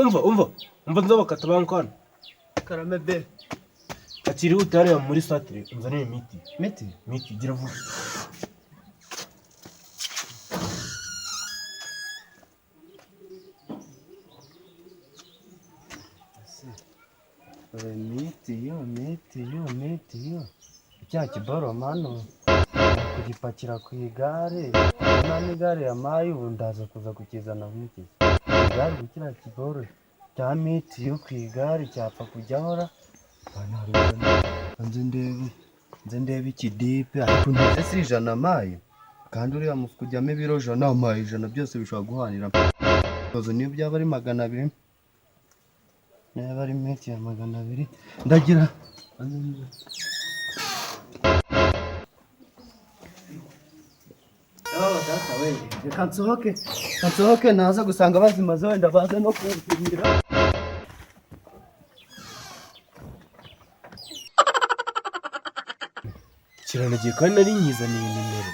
umva nzabakata bankwana karame be akiri utari muri satire unzanire miti gira vuba miti yo cya kiboro mano kugipakira ku igare nta n'igare yamaye ubu ndaza kuza kukizana nk'iki igare gukira kiboro cya miti yo ku igare cyapfa kujyahora nze ndebe ikidipe ariko ntese si ijana amaye kandi uriya mufuka ujyamo ibiro jana amaye ijana byose bishobora guhanira niyo byaba ari 200 niba ari miti ya 200 ndagira kansohoke naza gusanga bazimaze wenda baze no kumpimira kiranagiye kandi nari nyizaniye nimero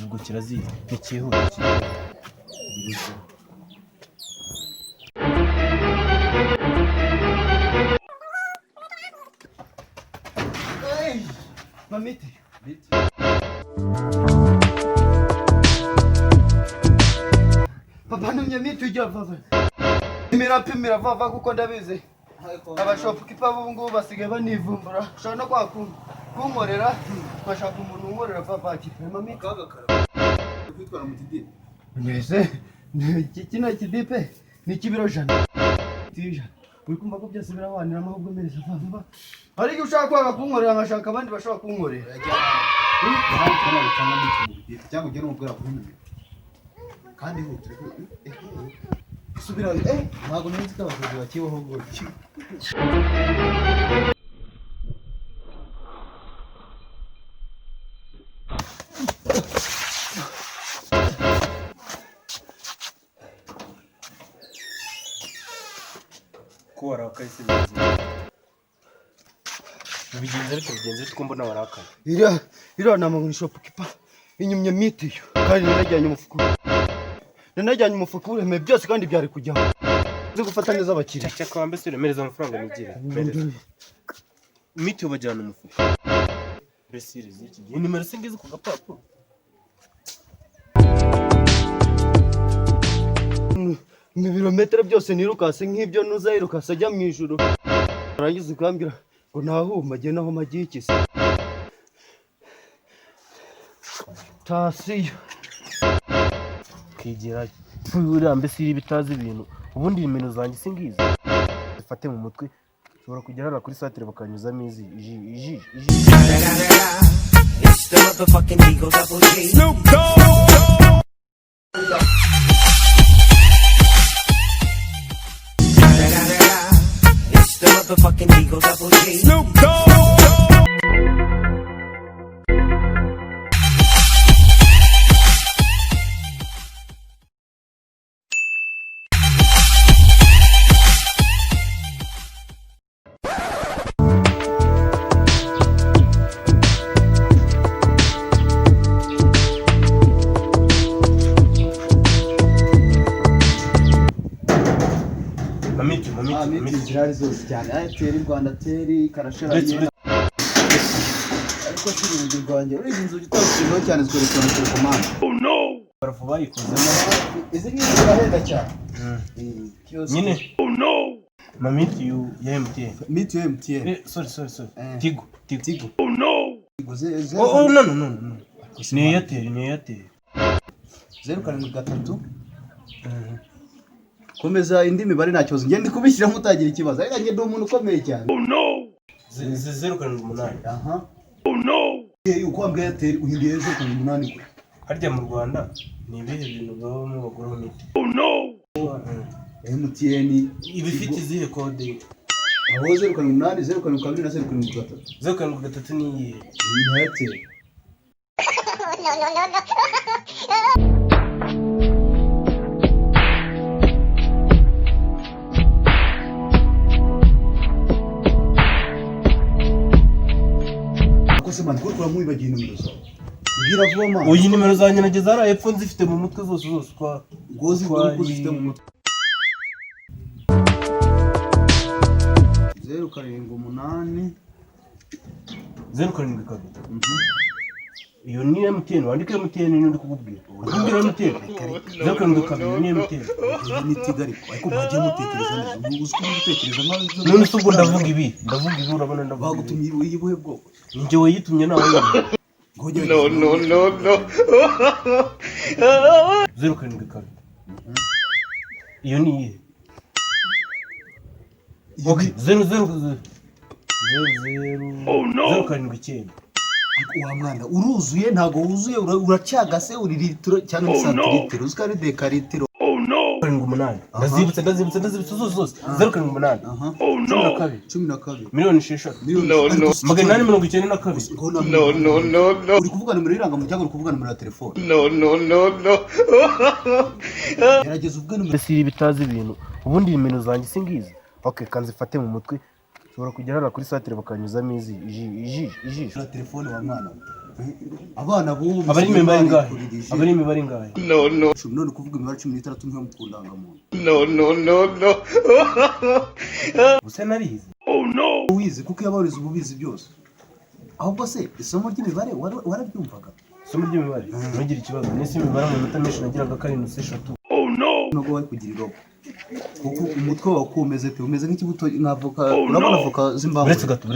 ubwo kirazizi ntikihuta mamiti papa numye miti ujya vava pimira vava kuko ndabizi abashopu kipa bungu basigaye banivumbura ushaka no kunkorera bashaka umuntu unkorera vava mamiti kagakara kwitwara mu kidipe mbese kino kidipe ni kibiro jana tija uri kumva ko byose birawanira amahubwo mereza vava hari igihe ushaka kwanga kunkorera nkashaka abandi bashobora kunkorera cyangwa ugera umubwira kuri mwe kandi hutire subira ntabwo nzi ko abakozi bakibaho gutyo kuwara wakahise bigenze ariko mbona warakaye iriya nama ngo ni shopu kipa inyumye miti yo kandi nanajyanye umufuka uremeye byose kandi byari kujyaho uzi gufata neza abakiriya cyakwa mbese uremereza amafaranga nigira miti ubajyana umufuka mbese irizi iki gihe nimero singize ku gapapuro mu birometero byose nirukase nk'ibyo nuzayirukase ajya mu ijuru arangiza ukambwira ngo ntahuma agiye naho magiye ikisi tasiyo kigera uriya mbese iri bitazi ibintu ubundi nimero zanjye singizi zifate mu mutwe ushobora kugera hano kuri satire bakanyuzamo iji Fucking Eagle Double G. Snoop Dogg. Mamiti zirari zose cyane Airtel Rwanda Teri karasharaye ariko kiri mu Rwanda uri inzu gitandukanye cyane zikoresha na telekomande barafu bayikozemo izi nyine zirahenda cyane nyine mamiti ya MTN miti ya MTN sorry Tigo no ni Airtel 073 komeza indi mibare ntacyo ngende kubishyira mutagira ikibazo ariko ngende umuntu ukomeye cyane 078 aha uko ambwiye Airtel uhindiye 078 harya mu Rwanda ni ibihe bintu baba mu bagura miti MTN ibifite izihe kode aho 078 072 na 073 ni iyihe ni Airtel Sema ndikora mwibagiye nimero zawe. Ngira vuba ma. Oyi nimero zanjye nageze ara hepfo nzifite mu mutwe zose kwa gozi ko zifite mu mutwe. 07 07 kabiri. Iyo ni MTN, wandike MTN ni ndi kukubwira. Ukubwira MTN. 07 kabiri ni MTN. ni tigari ariko mwagiye mutekereza neza uzi ko mutekereza nkaho None se ubwo ndavuga ibi urabona ndavuga. bagutumye uyibuhe bwoko Njye wayitumye nawe. No. 07 kabiri. Iyo ni iyihe? Okay, 00. Oh no. 07 wa mwana uruzuye ntago wuzuye uracyagase uri litiro cyangwa santilitiro uzi ko ari dekaritiro 8. Ndazibutse zose. 07. 12 miliyoni 6. Magana 892. uri kuvuga nimero y'iranga cyangwa uri kuvuga nimero ya telefone gerageza ubwe nimero Mbese bitazi ibintu ubundi nimero zanjye singizi. Okay, kanzifate mu mutwe. Ushobora kugera kuri satire bakanyuzamo ijisho. ya telefone wa mwana abana bo Abari imibare ingahe? none kuvuga imibare 16 nk'iyo mukundanga muntu Gusa narize. wize kuko yabarize ububizi byose ahubwo se isomo ry'imibare warabyumvaga Isomo ry'imibare ntugire ikibazo. Nese imibare mu minota menshi nagiraga 7 nubwo wari kugira irobo kuko umutwe wawe ukomeze pe umeze nk'ikibuto nk'avoka urabona avoka z'imbaho Buretse gato.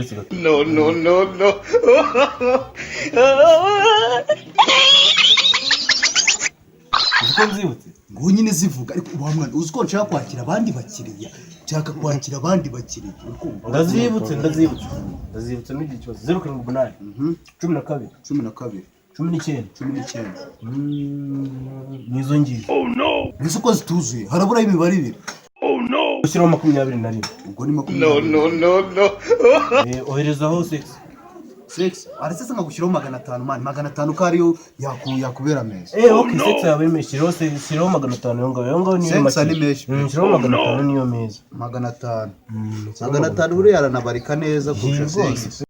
Uko nzibutse ngo nyine zivuga ariko wa mwana uzi ko nshaka kwakira abandi bakiriya ndazibutse n'igi kibazo. 07 12 12 19 nizo ngiye. mbese uko zituzuye harabura imibare ibiri ushyiraho 21. ubwo ni 20 Oherezaho 6. aretse nka gushyiraho 500 man 500 ko ariyo yakubera meza Okay, 6 yawe imeshyiraho 500 yongaho niyo make. Shyiraho 500 niyo meza. 500 buriya aranabarika neza kurusha Sengisa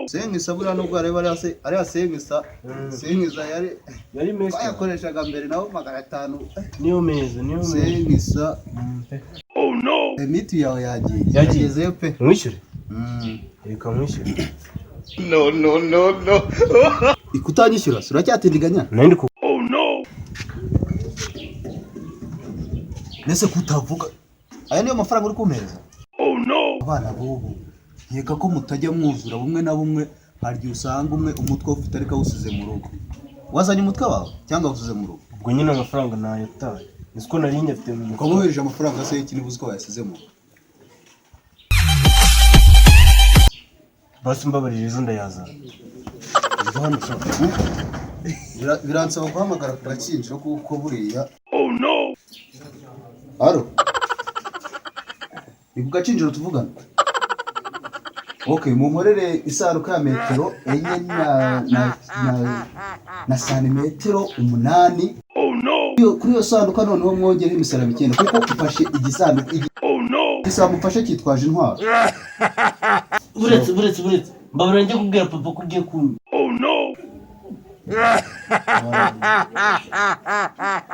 Sengisa buriya nubwo areba ariya Sengisa Yari meza. bayakoreshaga mbere naho 500 Niyo meza. Sengisa emiti yawe yagezeyo pe Mwishyure. Reka mwishyure. ikutanyishyura suracyatindiganya Nandi ku nese kutavuga aya niyo mafaranga uri kumpereza abana bobo yeka ko mutajya mwuzura bumwe na bumwe harya usanga umwe umutwe ufite ariko awusize mu rugo wazanye umutwe wawe cyangwa awusize mu rugo ubwo nyine amafaranga nayataye. Niko nari nyafite mu ukaba wohereje amafaranga se iki nibuze ko wayasizemo basi mbabarira ejo ndayazana. biransaba guhamagara ku gakinjiro kuko buriya aro ni ku gakinjiro tuvugana okay munkorere isaruka ya metero enye na santimetero 8 kuri iyo sanduka noneho mwongere imisaraba 9 kuko ufashe igisanduku igisambu ufashe cyitwaje intwaro Buretse mbabarira njye kubwira papa ko ugiye kumva.